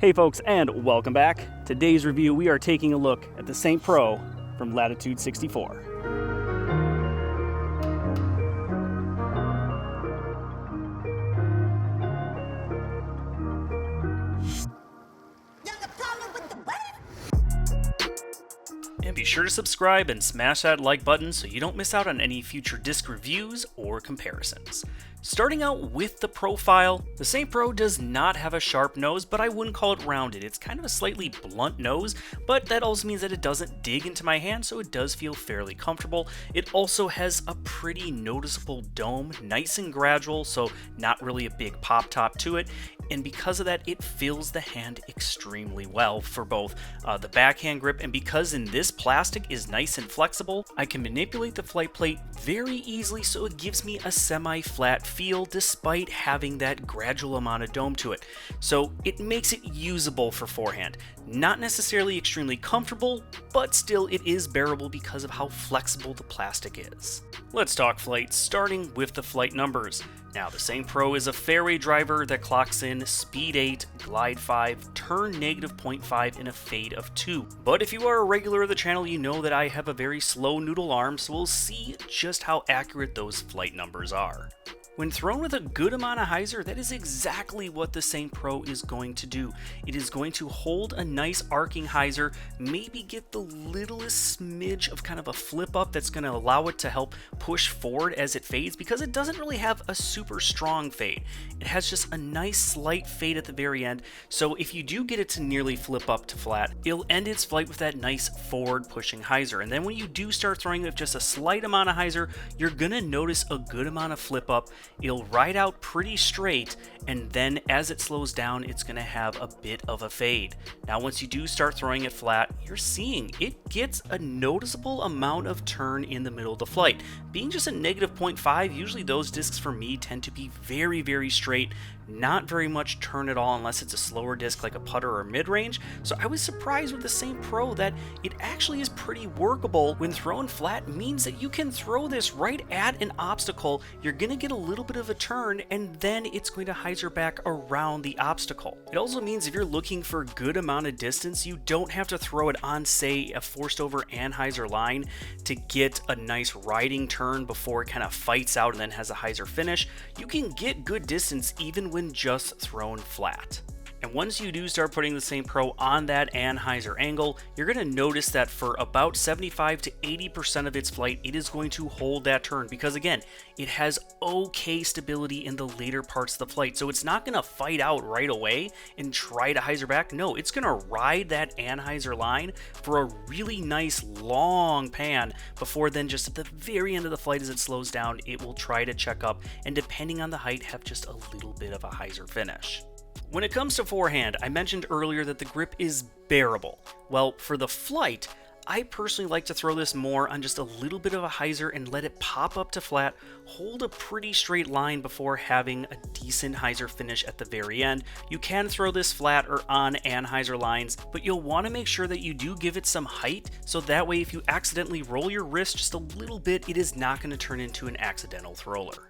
Hey folks, and welcome back. Today's review, we are taking a look at the St. Pro from Latitude 64. And be sure to subscribe and smash that like button so you don't miss out on any future disc reviews or comparisons. Starting out with the profile, the St. Pro does not have a sharp nose, but I wouldn't call it rounded. It's kind of a slightly blunt nose, but that also means that it doesn't dig into my hand, so it does feel fairly comfortable. It also has a pretty noticeable dome, nice and gradual, so not really a big pop top to it. And because of that, it fills the hand extremely well for both the backhand grip, and because in this plastic is nice and flexible, I can manipulate the flight plate very easily, so it gives me a semi-flat feel despite having that gradual amount of dome to it. So it makes it usable for forehand. Not necessarily extremely comfortable, but still it is bearable because of how flexible the plastic is. Let's talk flight, starting with the flight numbers. Now, the St. Pro is a fairway driver that clocks in speed 8, glide 5, turn negative 0.5, and a fade of 2. But if you are a regular of the channel, you know that I have a very slow noodle arm, so we'll see just how accurate those flight numbers are. When thrown with a good amount of hyzer, that is exactly what the St. Pro is going to do. It is going to hold a nice arcing hyzer, maybe get the littlest smidge of kind of a flip up that's going to allow it to help push forward as it fades, because it doesn't really have a super strong fade. It has just a nice slight fade at the very end, so if you do get it to nearly flip up to flat, it'll end its flight with that nice forward pushing hyzer. And then when you do start throwing with just a slight amount of hyzer, you're going to notice a good amount of flip up. It'll ride out pretty straight, and then as it slows down, it's going to have a bit of a fade. Now, once you do start throwing it flat, you're seeing it gets a noticeable amount of turn in the middle of the flight. Being just a negative 0.5, usually those discs for me tend to be very, very straight. Not very much turn at all unless it's a slower disc like a putter or mid-range. So I was surprised with the St. Pro that it actually is pretty workable when thrown flat. Means that you can throw this right at an obstacle, you're going to get a little bit of a turn, and then it's going to hyzer back around the obstacle. It also means if you're looking for a good amount of distance, you don't have to throw it on, say, a forced over anhyzer line to get a nice riding turn before it kind of fights out and then has a hyzer finish. You can get good distance even when just thrown flat. And once you do start putting the St. Pro on that anhyzer angle, you're going to notice that for about 75 to 80% of its flight, it is going to hold that turn because, again, it has okay stability in the later parts of the flight. So it's not going to fight out right away and try to hyzer back. No, it's going to ride that anhyzer line for a really nice long pan before then just at the very end of the flight as it slows down, it will try to check up and, depending on the height, have just a little bit of a hyzer finish. When it comes to forehand, I mentioned earlier that the grip is bearable. Well, for the flight, I personally like to throw this more on just a little bit of a hyzer and let it pop up to flat, hold a pretty straight line before having a decent hyzer finish at the very end. You can throw this flat or on anhyzer lines, but you'll want to make sure that you do give it some height, so that way if you accidentally roll your wrist just a little bit, it is not going to turn into an accidental thrower.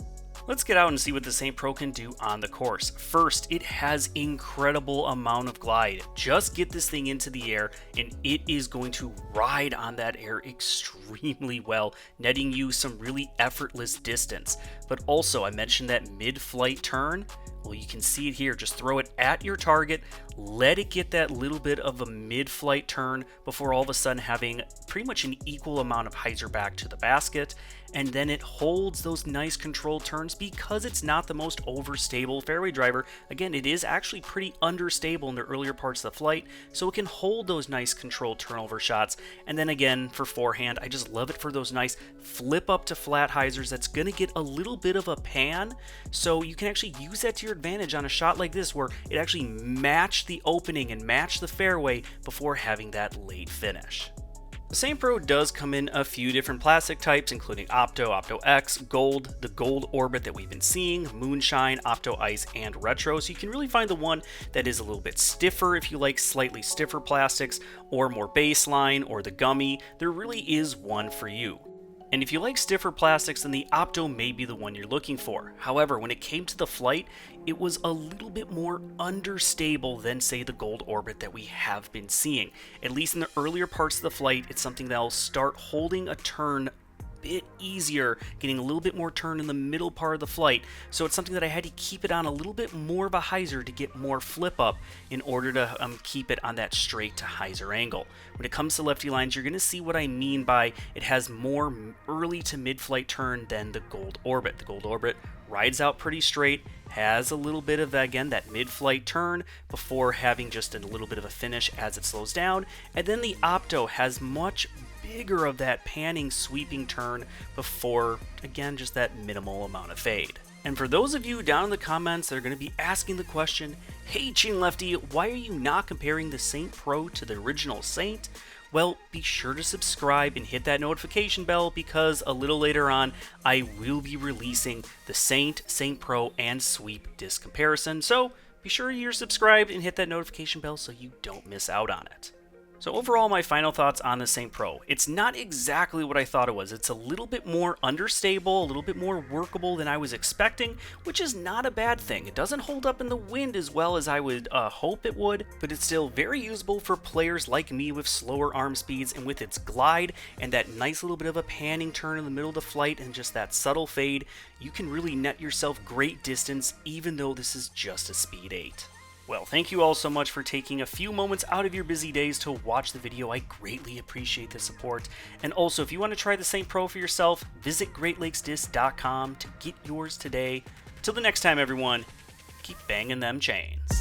Let's get out and see what the St. Pro can do on the course. First, it has incredible amount of glide. Just get this thing into the air and it is going to ride on that air extremely well, netting you some really effortless distance. But also, I mentioned that mid-flight turn. Well, you can see it here. Just throw it at your target, let it get that little bit of a mid-flight turn before all of a sudden having pretty much an equal amount of hyzer back to the basket, and then it holds those nice controlled turns because it's not the most overstable fairway driver. Again, it is actually pretty understable in the earlier parts of the flight, so it can hold those nice controlled turnover shots. And then again, for forehand, I just love it for those nice flip up to flat hyzers that's going to get a little bit of a pan, so you can actually use that to your advantage on a shot like this where it actually matched the opening and matched the fairway before having that late finish. The St. Pro does come in a few different plastic types, including Opto, Opto X, Gold, the Gold Orbit that we've been seeing, Moonshine, Opto Ice, and Retro. So you can really find the one that is a little bit stiffer if you like slightly stiffer plastics, or more baseline, or the gummy. There really is one for you. And if you like stiffer plastics, then the Opto may be the one you're looking for. However, when it came to the flight, it was a little bit more understable than, say, the Gold Orbit that we have been seeing. At least in the earlier parts of the flight, it's something that'll start holding a turn bit easier, getting a little bit more turn in the middle part of the flight. So it's something that I had to keep it on a little bit more of a hyzer to get more flip up in order to keep it on that straight to hyzer angle. When it comes to Lefty Lines, you're going to see what I mean by it has more early to mid-flight turn than the Gold Orbit. The Gold Orbit rides out pretty straight, has a little bit of, again, that mid-flight turn before having just a little bit of a finish as it slows down. And then the Opto has much bigger of that panning, sweeping turn before, again, just that minimal amount of fade. And for those of you down in the comments that are going to be asking the question, hey Cheating Lefty, why are you not comparing the Saint Pro to the original Saint? Well, be sure to subscribe and hit that notification bell because a little later on, I will be releasing the Saint, Saint Pro, and Sweep disc comparison. So be sure you're subscribed and hit that notification bell so you don't miss out on it. So overall, my final thoughts on the Saint Pro. It's not exactly what I thought it was. It's a little bit more understable, a little bit more workable than I was expecting, which is not a bad thing. It doesn't hold up in the wind as well as I would hope it would, but it's still very usable for players like me with slower arm speeds, and with its glide and that nice little bit of a panning turn in the middle of the flight and just that subtle fade, you can really net yourself great distance even though this is just a Speed 8. Well, thank you all so much for taking a few moments out of your busy days to watch the video. I greatly appreciate the support. And also, if you want to try the Saint Pro for yourself, visit GreatLakesDisc.com to get yours today. Till the next time, everyone, keep banging them chains.